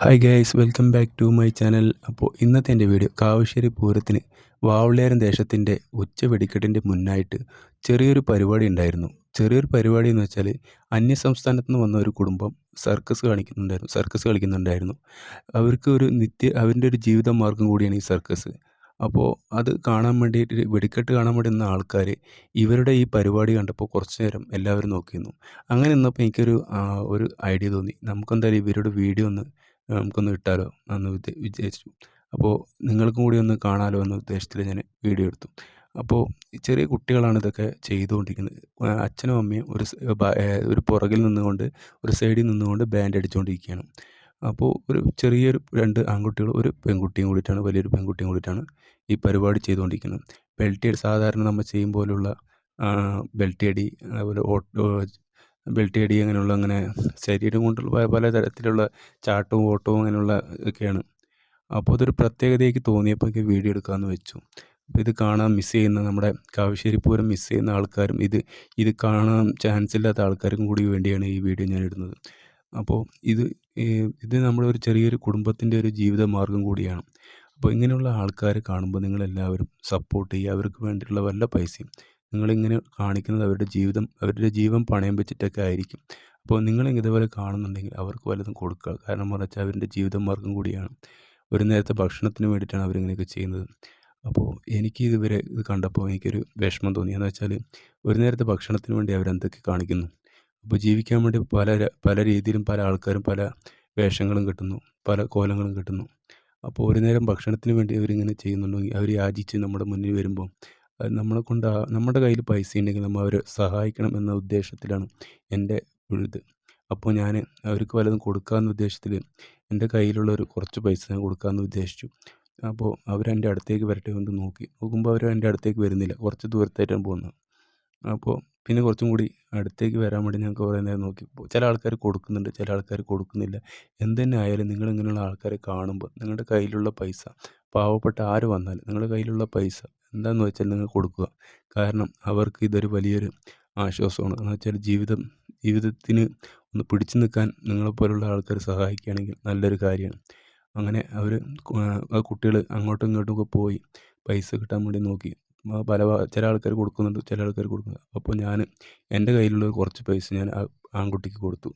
Hi guys welcome back to my channel. അപ്പോൾ ഇന്നത്തെ എൻ്റെ വീഡിയോ കാവശ്ശേരി പൂരത്തിന് വാവുള്ളേരം ദേശത്തിൻ്റെ ഉച്ച വെടിക്കെട്ടിൻ്റെ മുന്നായിട്ട് ചെറിയൊരു പരിപാടി ഉണ്ടായിരുന്നു. ചെറിയൊരു പരിപാടി എന്ന് വെച്ചാൽ അന്യസംസ്ഥാനത്ത് നിന്ന് വന്ന ഒരു കുടുംബം സർക്കസ് കളിക്കുന്നുണ്ടായിരുന്നു. അവർക്ക് അവരുടെ ഒരു ജീവിത മാർഗം കൂടിയാണ് ഈ സർക്കസ്. അപ്പോൾ അത് കാണാൻ വേണ്ടിയിട്ട് വെടിക്കെട്ട് കാണാൻ വേണ്ടി നിന്ന ആൾക്കാർ ഇവരുടെ ഈ പരിപാടി കണ്ടപ്പോൾ കുറച്ച് നേരം എല്ലാവരും നോക്കിയിരുന്നു. അങ്ങനെ നിന്നപ്പോൾ ഒരു ഐഡിയ തോന്നി, നമുക്കെന്തായാലും ഇവരുടെ വീഡിയോ നമുക്കൊന്ന് ഇട്ടാലോ എന്ന് വിചാരിച്ചു. അപ്പോൾ നിങ്ങൾക്കും കൂടി ഒന്ന് കാണാലോ എന്ന ഉദ്ദേശത്തിൽ ഞാൻ വീഡിയോ എടുത്തു. അപ്പോൾ ഈ ചെറിയ കുട്ടികളാണ് ഇതൊക്കെ ചെയ്തുകൊണ്ടിരിക്കുന്നത്. അച്ഛനും അമ്മയും ഒരു പുറകിൽ നിന്നുകൊണ്ട് ഒരു സൈഡിൽ നിന്നുകൊണ്ട് ബാൻഡ് അടിച്ചുകൊണ്ടിരിക്കുകയാണ്. അപ്പോൾ ഒരു ചെറിയൊരു 2 ആൺകുട്ടികളും ഒരു പെൺകുട്ടിയും കൂടിയിട്ടാണ്, വലിയൊരു പെൺകുട്ടിയും കൂടിയിട്ടാണ് ഈ പരിപാടി ചെയ്തുകൊണ്ടിരിക്കുന്നത്. സാധാരണ നമ്മൾ ചെയ്യും പോലുള്ള ബെൽറ്റ് അടി, അതുപോലെ ബെൽറ്റ് അടി അങ്ങനെ ശരീരം കൊണ്ടുള്ള പലതരത്തിലുള്ള ചാട്ടവും ഓട്ടവും അങ്ങനെയുള്ള ഒക്കെയാണ്. അപ്പോൾ അതൊരു പ്രത്യേകതയ്ക്ക് തോന്നിയപ്പോൾ എനിക്ക് വീഡിയോ എടുക്കാമെന്ന് വെച്ചു. അപ്പോൾ ഇത് കാണാൻ മിസ് ചെയ്യുന്ന, നമ്മുടെ കാവശ്ശേരി പൂരം മിസ് ചെയ്യുന്ന ആൾക്കാരും ഇത് കാണാൻ ചാൻസ് ഇല്ലാത്ത ആൾക്കാർക്കും കൂടി വേണ്ടിയാണ് ഈ വീഡിയോ ഞാൻ ഇടുന്നത്. അപ്പോൾ ഇത് ഇത് നമ്മുടെ ഒരു ചെറിയൊരു കുടുംബത്തിൻ്റെ ഒരു ജീവിത മാർഗ്ഗം കൂടിയാണ്. അപ്പോൾ ഇങ്ങനെയുള്ള ആൾക്കാരെ കാണുമ്പോൾ നിങ്ങളെല്ലാവരും സപ്പോർട്ട് ചെയ്യുക. അവർക്ക് വേണ്ടിയിട്ടുള്ള വല്ല പൈസയും നിങ്ങളിങ്ങനെ കാണിക്കുന്നത് അവരുടെ ജീവൻ പണയം വെച്ചിട്ടൊക്കെ ആയിരിക്കും. അപ്പോൾ നിങ്ങൾ ഇതുപോലെ കാണുന്നുണ്ടെങ്കിൽ അവർക്ക് വല്ലതും കൊടുക്കുക. കാരണം എന്ന് വെച്ചാൽ അവരുടെ ജീവിത മാർഗ്ഗം കൂടിയാണ്. ഒരു നേരത്തെ ഭക്ഷണത്തിന് വേണ്ടിയിട്ടാണ് അവരിങ്ങനെയൊക്കെ ചെയ്യുന്നത്. അപ്പോൾ എനിക്ക് ഇത് കണ്ടപ്പോൾ എനിക്കൊരു വിഷമം തോന്നി. എന്ന് വെച്ചാൽ ഒരു നേരത്തെ ഭക്ഷണത്തിന് വേണ്ടി അവരെന്തൊക്കെ കാണിക്കുന്നു. അപ്പോൾ ജീവിക്കാൻ വേണ്ടി പല രീതിയിലും പല ആൾക്കാരും പല വേഷങ്ങളും കെട്ടുന്നു, പല കോലങ്ങളും കെട്ടുന്നു. അപ്പോൾ ഒരു നേരം ഭക്ഷണത്തിന് വേണ്ടി അവരിങ്ങനെ ചെയ്യുന്നുണ്ടെങ്കിൽ അവർ യാചിച്ച് നമ്മുടെ മുന്നിൽ വരുമ്പോൾ നമ്മുടെ കയ്യിൽ പൈസ ഉണ്ടെങ്കിൽ നമ്മൾ അവരെ സഹായിക്കണം എന്ന ഉദ്ദേശത്തിലാണ് എൻ്റെ ഇത്. അപ്പോൾ ഞാൻ അവർക്ക് വല്ലതും കൊടുക്കാമെന്ന ഉദ്ദേശത്തിൽ എൻ്റെ കയ്യിലുള്ള ഒരു കുറച്ച് പൈസ ഞാൻ കൊടുക്കാമെന്ന് ഉദ്ദേശിച്ചു. അപ്പോൾ അവരെൻ്റെ അടുത്തേക്ക് വരട്ടെ എന്ന് നോക്കുമ്പോൾ അവർ എൻ്റെ അടുത്തേക്ക് വരുന്നില്ല. കുറച്ച് ദൂരത്തായിട്ടാണ് പോകുന്നത്. അപ്പോൾ പിന്നെ കുറച്ചും കൂടി അടുത്തേക്ക് വരാൻ വേണ്ടി ഞാൻ കുറേ നേരം നോക്കി. ചില ആൾക്കാർ കൊടുക്കുന്നുണ്ട്, ചില ആൾക്കാർ കൊടുക്കുന്നില്ല. എന്തുതന്നെ ആയാലും നിങ്ങളിങ്ങനെയുള്ള ആൾക്കാരെ കാണുമ്പോൾ നിങ്ങളുടെ കയ്യിലുള്ള പൈസ, പാവപ്പെട്ട ആര് വന്നാലും നിങ്ങളുടെ കയ്യിലുള്ള പൈസ എന്താണെന്ന് വെച്ചാൽ നിങ്ങൾ കൊടുക്കുക. കാരണം അവർക്ക് ഇതൊരു വലിയൊരു ആശ്വാസമാണ്. എന്ന് വെച്ചാൽ ജീവിതത്തിന് ഒന്ന് പിടിച്ചു നിൽക്കാൻ നിങ്ങളെപ്പോലുള്ള ആൾക്കാർ സഹായിക്കുകയാണെങ്കിൽ നല്ലൊരു കാര്യമാണ്. അങ്ങനെ ആ കുട്ടികൾ അങ്ങോട്ടും ഇങ്ങോട്ടും ഒക്കെ പോയി പൈസ കിട്ടാൻ വേണ്ടി നോക്കി. ചില ആൾക്കാർ കൊടുക്കുന്നുണ്ട്, ചില ആൾക്കാർ കൊടുക്കുന്നില്ല. അപ്പോൾ ഞാൻ എൻ്റെ കയ്യിലുള്ള കുറച്ച് പൈസ ഞാൻ ആ ആൺകുട്ടിക്ക് കൊടുത്തു.